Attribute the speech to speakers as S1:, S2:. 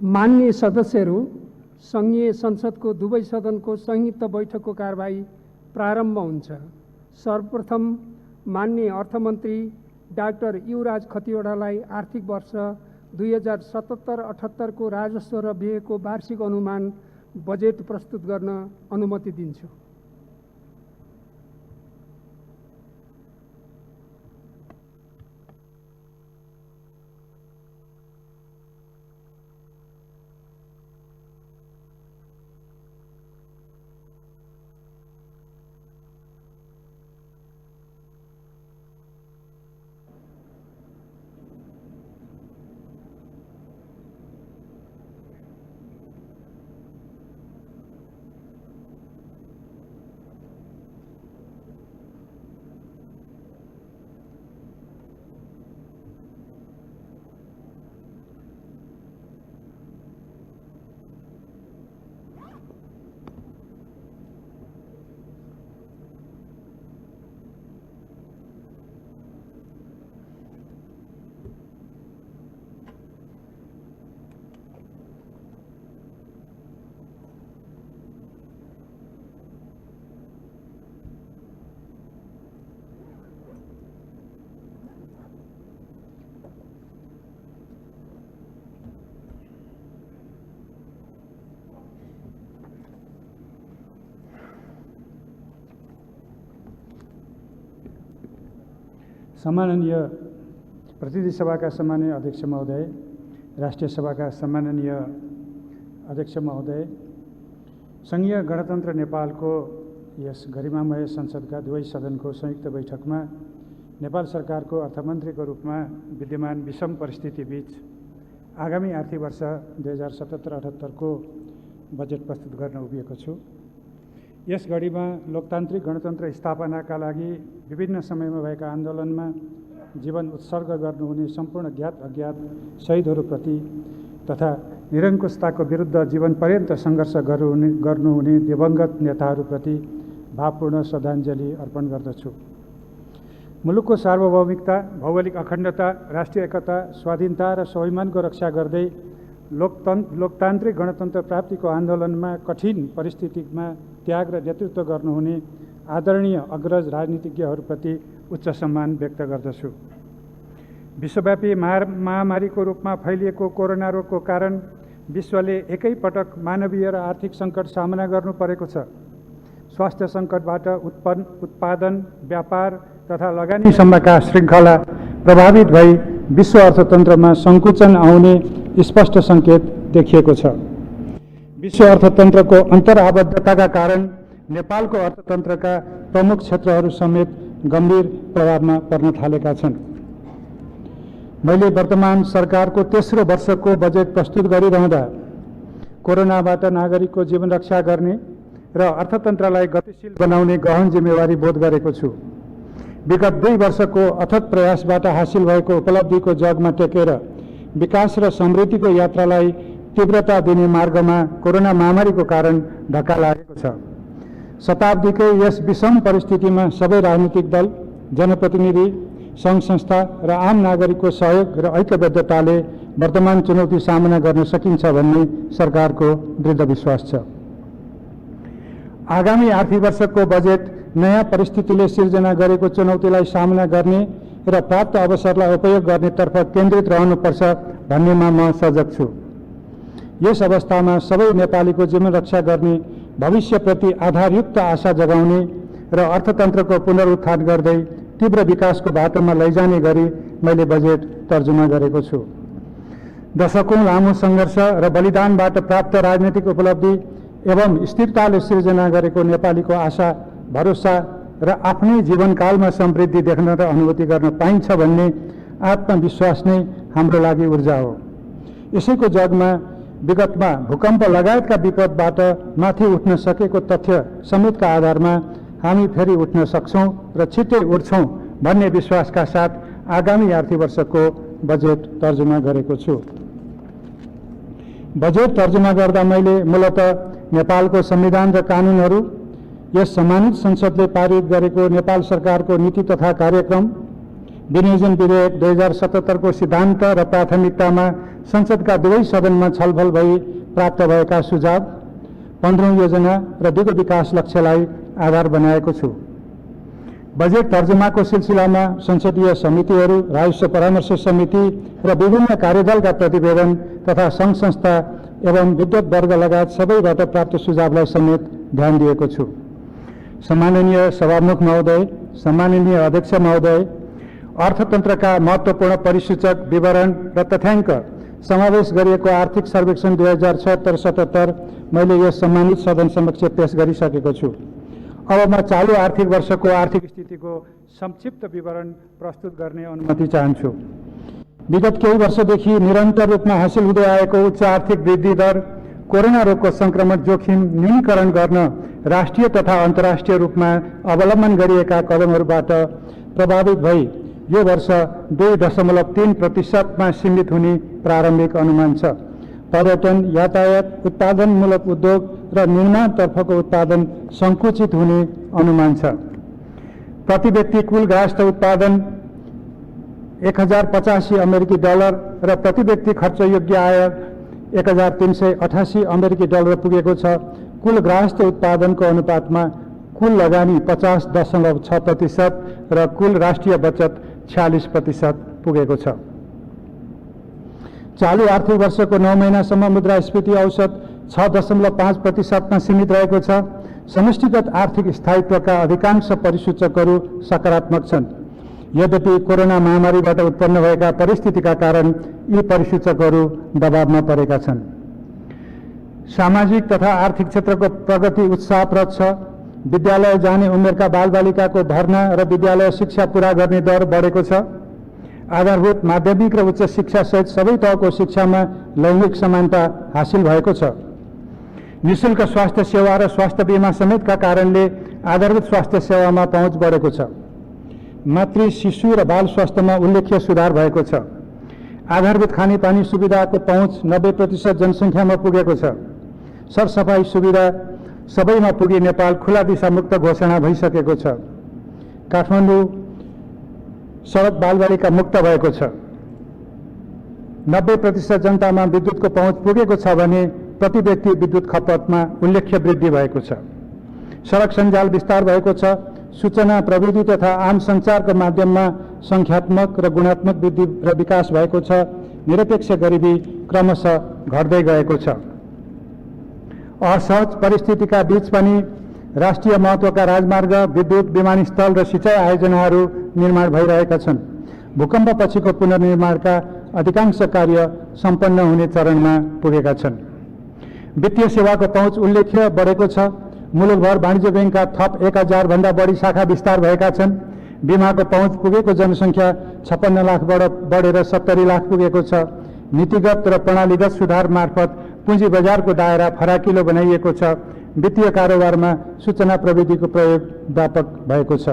S1: माननीय सदस्यहरू, संघीय संसदको दुवै सदनको संयुक्त बैठकको कारबाही प्रारम्भ हुन्छ। सर्वप्रथम माननीय अर्थमन्त्री डाक्टर युवराज खतिवड़ालाई आर्थिक वर्ष 2077-78 को राजस्व र व्ययको वार्षिक अनुमान बजेट प्रस्तुत गर्न अनुमति दिन्छु।
S2: सम्माननीय प्रतिनिधि सभाका सम्माननीय अध्यक्ष महोदय, राष्ट्रिय सभाका सम्माननीय अध्यक्ष महोदय, संघीय गणतन्त्र नेपालको यस गरिमामय संसदका दुवै सदनको संयुक्त बैठकमा नेपाल सरकारको अर्थमन्त्रीको रूपमा विद्यमान विषम परिस्थितिबीच आगामी आर्थिक वर्ष 2077-78 को बजेट प्रस्तुत गर्न उभिएको छु। यस घडीमा लोकतान्त्रिक गणतन्त्र स्थापनाका लागि विभिन्न समयमा भएका आन्दोलनमा जीवन उत्सर्ग गर्नुहुने सम्पूर्ण ज्ञात अज्ञात शहीदहरूप्रति तथा निरङ्कुशताको विरुद्ध जीवनपर्यन्त सङ्घर्ष गर्नुहुने दिवंगत नेताहरूप्रति भावपूर्ण श्रद्धाञ्जली अर्पण गर्दछु। मुलुकको सार्वभौमिकता, भौगोलिक अखण्डता, राष्ट्रिय एकता, स्वाधीनता र स्वाभिमानको रक्षा गर्दै लोकतान्त्रिक गणतन्त्र प्राप्तिको आन्दोलनमा कठिन परिस्थितिमा त्याग र नेतृत्व गर्नुहुने आदरणीय अग्रज राजनीतिज्ञहरूप्रति उच्च सम्मान व्यक्त गर्दछु। विश्वव्यापी महामारीको रूपमा फैलिएको कोरोना रोगको कारण विश्वले एकैपटक मानवीय र आर्थिक सङ्कट सामना गर्नु परेको छ। स्वास्थ्य सङ्कटबाट उत्पादन, व्यापार तथा लगानीसम्मका श्रृङ्खला प्रभावित भई विश्व अर्थतन्त्रमा सङ्कुचन आउने स्पष्ट सङ्केत देखिएको छ। विश्व अर्थतन्त्रको अन्तर्आबद्धताका कारण नेपालको अर्थतन्त्रका प्रमुख क्षेत्रहरू समेत गम्भीर प्रभावमा पर्न थालेका छन्। मैले वर्तमान सरकारको तेस्रो वर्षको बजेट प्रस्तुत गरिरहँदा कोरोनाबाट नागरिकको जीवन रक्षा गर्ने र अर्थतन्त्रलाई गतिशील बनाउने गहन जिम्मेवारी बोध गरेको छु। विगत 2 वर्षको अथक प्रयासबाट हासिल भएको उपलब्धिको जगमा टेकेर विकास र समृद्धिको यात्रालाई तीव्रता दिने मार्गमा कोरोना महामारीको कारण धक्का लागेको छ। शताब्दीकै यस विषम परिस्थितिमा सबै राजनीतिक दल, जनप्रतिनिधि, सङ्घ संस्था र आम नागरिकको सहयोग र ऐक्यबद्धताले वर्तमान चुनौती सामना गर्न सकिन्छ भन्ने सरकारको दृढ विश्वास छ। आगामी आर्थिक वर्षको बजेट नयाँ परिस्थितिले सिर्जना गरेको चुनौतीलाई सामना गर्ने र प्राप्त अवसरलाई उपयोग गर्नेतर्फ केन्द्रित रहनुपर्छ भन्नेमा म सजग छु। यस अवस्थामा सबै नेपालीको जीवन रक्षा गर्ने, भविष्यप्रति आधारयुक्त आशा जगाउने र अर्थतन्त्रको पुनरुत्थान गर्दै तीव्र विकासको बाटोमा लैजाने गरी मैले बजेट तर्जुमा गरेको छु। दशकौं लामो सङ्घर्ष र बलिदानबाट प्राप्त राजनैतिक उपलब्धि एवं स्थिरताले सिर्जना गरेको नेपालीको आशा, भरोसा र आफ्नै जीवनकालमा समृद्धि देख्न र अनुभूति गर्न पाइन्छ भन्ने आत्मविश्वास नै हाम्रो लागि ऊर्जा हो। यसैको जगमा विगतमा भूकम्प लगायतका विपदबाट माथि उठ्न सकेको तथ्य समेतका आधारमा हामी फेरि उठ्न सक्छौं र छिट्टै उठ्छौं भन्ने विश्वासका साथ आगामी आर्थिक वर्षको बजेट तर्जुमा गरेको छु। बजेट तर्जुमा गर्दा मैले मूलतः नेपालको संविधान र कानुनहरू, यस सम्मानित संसदले पारित गरेको नेपाल सरकारको नीति तथा कार्यक्रम विनियोजन विधेयक 2077 को सिद्धान्त र प्राथमिकतामा संसदका दुवै सदनमा छलफल भई प्राप्त भएका सुझाव 15औं योजना र दिगो विकास लक्ष्यलाई आधार बनाएको छु। बजेट तर्जुमाको सिलसिलामा संसदीय समितिहरू, राजस्व परामर्श समिति र विभिन्न कार्यदलका प्रतिवेदन तथा सङ्घ संस्था एवं विद्वत वर्ग लगायत सबैबाट प्राप्त सुझावलाई समेत ध्यान दिएको छु। सम्माननीय सभामुख महोदय, सम्माननीय अध्यक्ष महोदय, अर्थतन्त्रका महत्त्वपूर्ण परिसूचक विवरण र तथ्याङ्क समावेश गरिएको आर्थिक सर्वेक्षण 2076-77 मैले यस सम्मानित सदन समक्ष पेश गरिसकेको छु। अब म चालू आर्थिक वर्षको आर्थिक स्थितिको संक्षिप्त विवरण प्रस्तुत गर्ने अनुमति चाहन्छु। विगत केही वर्षदेखि निरन्तर रूपमा हासिल हुँदै आएको उच्च आर्थिक वृद्धि दर, कोरोना रोगको संक्रमण जोखिम न्यूनीकरण गर्न राष्ट्रिय तथा अन्तर्राष्ट्रिय रूपमा अवलम्बन गरिएका कदमहरूबाट प्रभावित भई यो वर्ष 2.3% सीमित हुने प्रारम्भिक अनुमान छ। पर्यटन, यातायात, उत्पादनमूलक उद्योग र निर्माणतर्फको उत्पादन सङ्कुचित हुने अनुमान छ। प्रति व्यक्ति कुल ग्राहस्थ उत्पादन $1085 र प्रति व्यक्ति खर्चयोग्य आय $1388 पुगेको छ। कुल ग्राहस्थ उत्पादनको अनुपातमा कुल लगानी 50.6% र कुल राष्ट्रिय बचत 46% पुगेको छ। चालू आर्थिक वर्षको 9 महिनासम्म मुद्रास्फीति औसत 6.5% सीमित रहेको छ। समष्टिगत आर्थिक स्थायित्वका अधिकांश परिसूचकहरू सकारात्मक छन्। यद्यपि कोरोना महामारीबाट उत्पन्न भएका परिस्थितिका कारण यी परिसूचकहरू दबावमा परेका छन्। सामाजिक तथा आर्थिक क्षेत्रको प्रगति उत्साहप्रद छ। विद्यालय जाने उमेरका बालबालिकाको भर्ना र विद्यालय शिक्षा पूरा गर्ने दर बढेको छ। आधारभूत माध्यमिक र उच्च शिक्षा सहित सबै तहको शिक्षामा लैङ्गिक समानता हासिल भएको छ। निःशुल्क स्वास्थ्य सेवा र स्वास्थ्य बीमा समेतका कारणले आधारभूत स्वास्थ्य सेवामा पहुँच बढेको छ। मातृ, शिशु र बाल स्वास्थ्यमा उल्लेख्य सुधार भएको छ। आधारभूत खानेपानी सुविधाको पहुँच 90% जनसङ्ख्यामा पुगेको छ। सरसफाई सुविधा सबैमा पुगी नेपाल खुला दिशामुक्त घोषणा भइसकेको छ। काठमाडौँ सडक बालबालिका मुक्त भएको छ। 90% जनतामा विद्युतको पहुँच पुगेको छ भने प्रति व्यक्ति विद्युत खपतमा उल्लेख्य वृद्धि भएको छ। सडक सञ्जाल विस्तार भएको छ। सूचना प्रविधि तथा आम सञ्चारको माध्यममा सङ्ख्यात्मक र गुणात्मक वृद्धि र विकास भएको छ। निरपेक्ष गरिबी क्रमशः घट्दै गएको छ। असहज परिस्थितिका बीच पनि राष्ट्रिय महत्त्वका राजमार्ग, विद्युत, विमानस्थल र सिँचाइ आयोजनाहरू निर्माण भइरहेका छन्। भूकम्पपछिको पुनर्निर्माणका अधिकांश कार्य सम्पन्न हुने चरणमा पुगेका छन्। वित्तीय सेवाको पहुँच उल्लेख्य बढेको छ। मुलुकभर वाणिज्य ब्याङ्कका थप 1000 भन्दा बढी शाखा विस्तार भएका छन्। बीमाको पहुँच पुगेको जनसङ्ख्या 56 लाख बढेर 70 लाख पुगेको छ। नीतिगत र प्रणालीगत सुधार मार्फत पुँजी बजारको दायरा फराकिलो बनाइएको छ। वित्तीय कारोबारमा सूचना प्रविधिको प्रयोग व्यापक भएको छ।